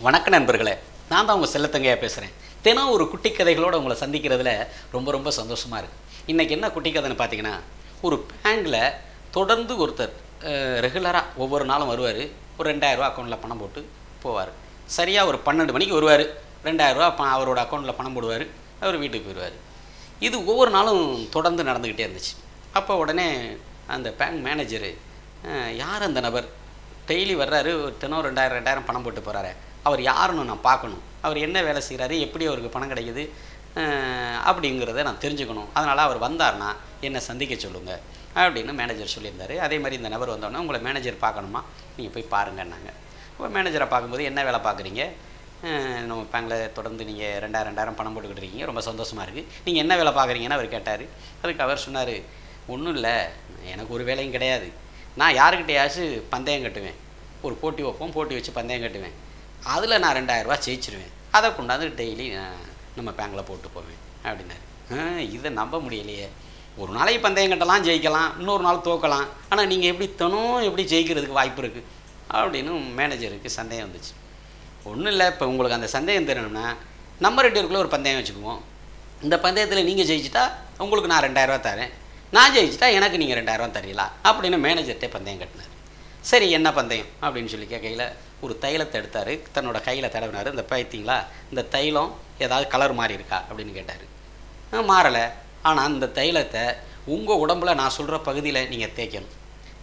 வணக்க நண்பர்களே, நான் தான் உங்கள் செல்லத்தங்கையாக பேசுகிறேன். தினம் ஒரு குட்டி கதைகளோடு உங்களை சந்திக்கிறதுல ரொம்ப ரொம்ப சந்தோஷமாக இருக்குது. இன்றைக்கி என்ன குட்டி கதைன்னு பார்த்தீங்கன்னா, ஒரு பேங்கில் தொடர்ந்து ஒருத்தர் ரெகுலராக ஒவ்வொரு நாளும் வருவார். ஒரு 2000 ரூபா அக்கௌண்ட்டில் பணம் போட்டு போவார். சரியாக ஒரு 12 மணிக்கு வருவார். 2000 ரூபா அவரோட அக்கௌண்ட்டில் பணம் போடுவார். அவர் வீட்டுக்கு போயிடுவார். இது ஒவ்வொரு நாளும் தொடர்ந்து நடந்துக்கிட்டே இருந்துச்சு. அப்போ உடனே அந்த பேங்க் மேனேஜரு, யார் அந்த நபர் டெய்லி வர்றாரு, தினம் 2000 பணம் போட்டு போகிறாரு, அவர் யாருன்னு நான் பார்க்கணும், அவர் என்ன வேலை செய்கிறாரு, எப்படி அவருக்கு பணம் கிடைக்குது அப்படிங்கிறத நான் தெரிஞ்சுக்கணும், அதனால் அவர் வந்தார்னா என்னை சந்திக்க சொல்லுங்கள் அப்படின்னு மேனேஜர் சொல்லியிருந்தார். அதே மாதிரி இந்த நபர் வந்தோடனே, உங்களை மேனேஜர் பார்க்கணுமா, நீங்கள் போய் பாருங்கன்னாங்க. இப்போ மேனேஜரை பார்க்கும்போது, என்ன வேலை பார்க்குறீங்க, நம்ம பேங்கில் தொடர்ந்து நீங்கள் 2000 பணம் போட்டுக்கிட்டு இருக்கீங்க, ரொம்ப சந்தோஷமாக இருக்குது, நீங்கள் என்ன வேலை பார்க்குறீங்கன்னு அவர் கேட்டார். அதுக்கு அவர் சொன்னார், ஒன்றும் இல்லை, எனக்கு ஒரு வேலையும் கிடையாது, நான் யாருக்கிட்டையாச்சும் பந்தயம் கட்டுவேன், ஒரு போட்டி வைப்போம், போட்டி வச்சு பந்தயம் கட்டுவேன், அதில் நான் 2000 ரூபா ஜெயிச்சிருவேன், அதை கொண்டாந்து டெய்லி நம்ம பேங்கில் போட்டு போவேன் அப்படின்னாரு. இதை நம்ப முடியலையே, ஒரு நாளைக்கு பந்தயம் கட்டலாம், ஜெயிக்கலாம், இன்னொரு நாள் தோக்கலாம், ஆனால் நீங்கள் எப்படி எப்படி ஜெயிக்கிறதுக்கு வாய்ப்பு இருக்குது அப்படின்னு மேனேஜருக்கு சந்தேகம் வந்துச்சு. ஒன்றும் இல்லை, இப்போ உங்களுக்கு அந்த சந்தேகம் தெரியணும்னா நம்ம 2 பேருக்குள்ளே ஒரு பந்தயம் வச்சுக்குவோம், இந்த பந்தயத்தில் நீங்கள் ஜெயிச்சிட்டா உங்களுக்கு நான் 2000 ரூபா தரேன், நான் ஜெயிச்சிட்டா எனக்கு நீங்கள் 2000 ரூபா தரீங்களா அப்படின்னு மேனேஜர்கிட்டே பந்தயம் கட்டினார். சரி, என்ன பந்தயம் அப்படின்னு சொல்லி கேட்கையில் ஒரு தைலத்தை எடுத்தார், தன்னோட கையில் தடவினார். இந்த பார்த்தீங்களா, இந்த தைலம் ஏதாவது கலர் மாறி இருக்கா அப்படின்னு கேட்டார். மாறலை, ஆனால் இந்த தைலத்தை உங்கள் உடம்புல நான் சொல்கிற பகுதியில் நீங்கள் தேய்க்கணும்,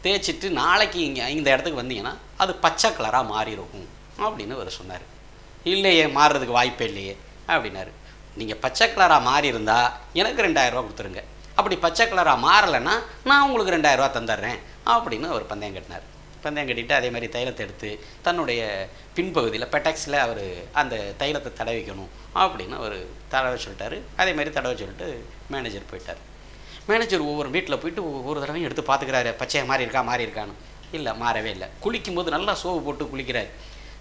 தேய்ச்சிட்டு நாளைக்கு இந்த இடத்துக்கு வந்தீங்கன்னா அது பச்சை கலராக மாறிடும் அப்படின்னு அவர் சொன்னார். இல்லையே, மாறுறதுக்கு வாய்ப்பே இல்லையே அப்படின்னாரு. நீங்கள் பச்சை கலராக மாறி இருந்தால் எனக்கு 2000 ரூபா கொடுத்துருங்க, அப்படி பச்சை கலராக மாறலைன்னா நான் உங்களுக்கு 2000 ரூபா தந்துடுறேன் அப்படின்னு அவர் பந்தயம் கட்டினார். பந்தயம் கட்டிட்டு அதே மாதிரி தைலத்தை எடுத்து தன்னுடைய பின்பகுதியில் பெட்டாக்ஸில் அவர் அந்த தைலத்தை தடவிக்கணும் அப்படின்னு அவர் தடவை சொல்லிட்டார். அதே மாதிரி தடவை சொல்லிட்டு மேனேஜர் போயிட்டார். மேனேஜர் ஒவ்வொரு வீட்டில் போயிட்டு ஒவ்வொரு தடவையும் எடுத்து பார்த்துக்கிறாரு, பச்சையாக மாறி இருக்கான்னு. இல்லை, மாறவே இல்லை. குளிக்கும்போது நல்லா சோப்பு போட்டு குளிக்கிறார்.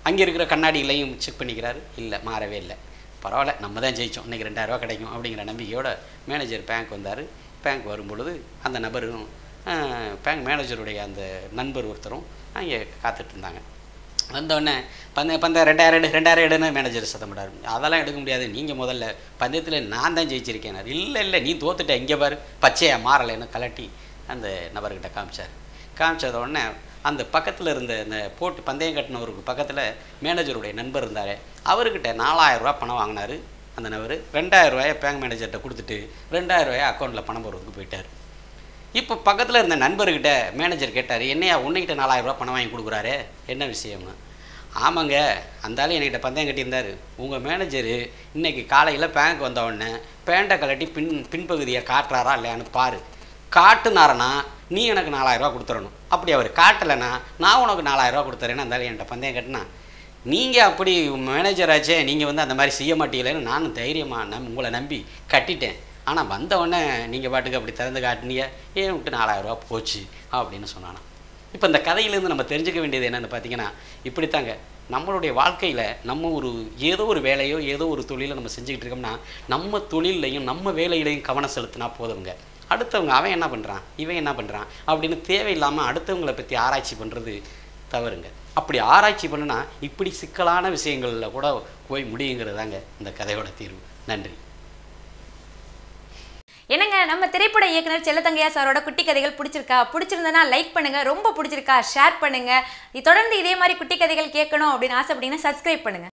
அங்கே இருக்கிற கண்ணாடிகளையும் செக் பண்ணிக்கிறாரு, இல்லை, மாறவே இல்லை. பரவாயில்ல, நம்ம தான் ஜெயித்தோம், இன்றைக்கி 2000 ரூபா கிடைக்கும் அப்படிங்கிற நம்பிக்கையோட மேனேஜர் பேங்க் வந்தார். பேங்க் வரும்பொழுது அந்த நபரும் பேங்க் மேனேஜருடைய அந்த நண்பர் ஒருத்தரும் அங்கே காத்துட்டு இருந்தாங்க. வந்தோடனே பந்தயம் 2000 எடுன்னு மேனேஜர் சத்தம் போட்டார். அதெல்லாம் எடுக்க முடியாது, நீங்கள் முதல்ல பந்தயத்தில் நான் தான் ஜெயிச்சிருக்கேன். இல்லை, நீ தோத்துட்ட, இங்கே பாரு பச்சையாக மாறலைன்னு கலட்டி அந்த நபர்கிட்ட காமிச்சத உடனே அந்த பக்கத்தில் இருந்த இந்த போட்டு பந்தயம் கட்டினவருக்கு பக்கத்தில் மேனேஜருடைய நண்பர் இருந்தார். அவர்கிட்ட 4000 ரூபா பணம் வாங்கினார் அந்த நபர். 2000 ரூபாயை பேங்க் மேனேஜர்கிட்ட கொடுத்துட்டு 2000 ரூபாயை அக்கௌண்ட்டில் பணம் போடுறதுக்கு போயிட்டார். இப்போ பக்கத்தில் இருந்த நண்பர்கிட்ட மேனேஜர் கேட்டார், என்னையா உன்னைக்கிட்ட 4000 ரூபா பணம் வாங்கி கொடுக்குறாரு, என்ன விஷயம்னு. ஆமாங்க, அந்த ஆள் என்கிட்ட பந்தயம் கட்டியிருந்தார், உங்கள் மேனேஜரு இன்றைக்கி காலையில் பேங்க் வந்த உடனே பேண்டை கலட்டி பின்பகுதியை காட்டுறாரா இல்லையான்னு பாரு, காட்டுனாரனா நீ எனக்கு 4000 ரூபா கொடுத்துடணும், அப்படி அவர் காட்டலைன்னா நான் உனக்கு 4000 ரூபா கொடுத்துறேன்னு அந்த ஆள் என்கிட்ட பந்தயம் கட்டினா, நீங்கள் அப்படி மேனேஜராச்சே, நீங்கள் அந்த மாதிரி செய்ய மாட்டீங்களேன்னு நானும் தைரியமாக உங்களை நம்பி கட்டிட்டேன், ஆனால் வந்தவொடனே நீங்கள் பாட்டுக்கு அப்படி திறந்து காட்டினீங்க, ஏன் விட்டு 4000 ரூபா போச்சு அப்படின்னு சொன்னானா. இப்போ இந்த கதையிலேருந்து நம்ம தெரிஞ்சுக்க வேண்டியது என்னென்னு பார்த்தீங்கன்னா, இப்படித்தாங்க நம்மளுடைய வாழ்க்கையில் நம்ம ஏதோ ஒரு வேலையோ ஏதோ ஒரு தொழிலை நம்ம செஞ்சுக்கிட்டு இருக்கோம்னா, நம்ம தொழிலையும் நம்ம வேலையிலையும் கவனம் செலுத்தினா போதுங்க. அடுத்தவங்க அவன் என்ன பண்ணுறான், இவன் என்ன பண்ணுறான் அப்படின்னு தேவையில்லாமல் அடுத்தவங்களை பற்றி ஆராய்ச்சி பண்ணுறது தவறுங்க. அப்படி ஆராய்ச்சி பண்ணுனா இப்படி சிக்கலான விஷயங்களில் கூட போய் முடியுங்கிறது தாங்க இந்த கதையோட தீர்வு. நன்றி. என்னங்க, நம்ம திரைப்பட இயக்குனர் செல்லத்தங்கையா சாரோட குட்டி கதைகள் பிடிச்சிருந்தனா லைக் பண்ணுங்க, ரொம்ப பிடிச்சிருக்கா ஷேர் பண்ணுங்க. தொடர்ந்து இதே மாதிரி குட்டி கதைகள் கேட்கணும் அப்படின்னு ஆசைப்பட்டீங்கன்னா சப்ஸ்கிரைப் பண்ணுங்க.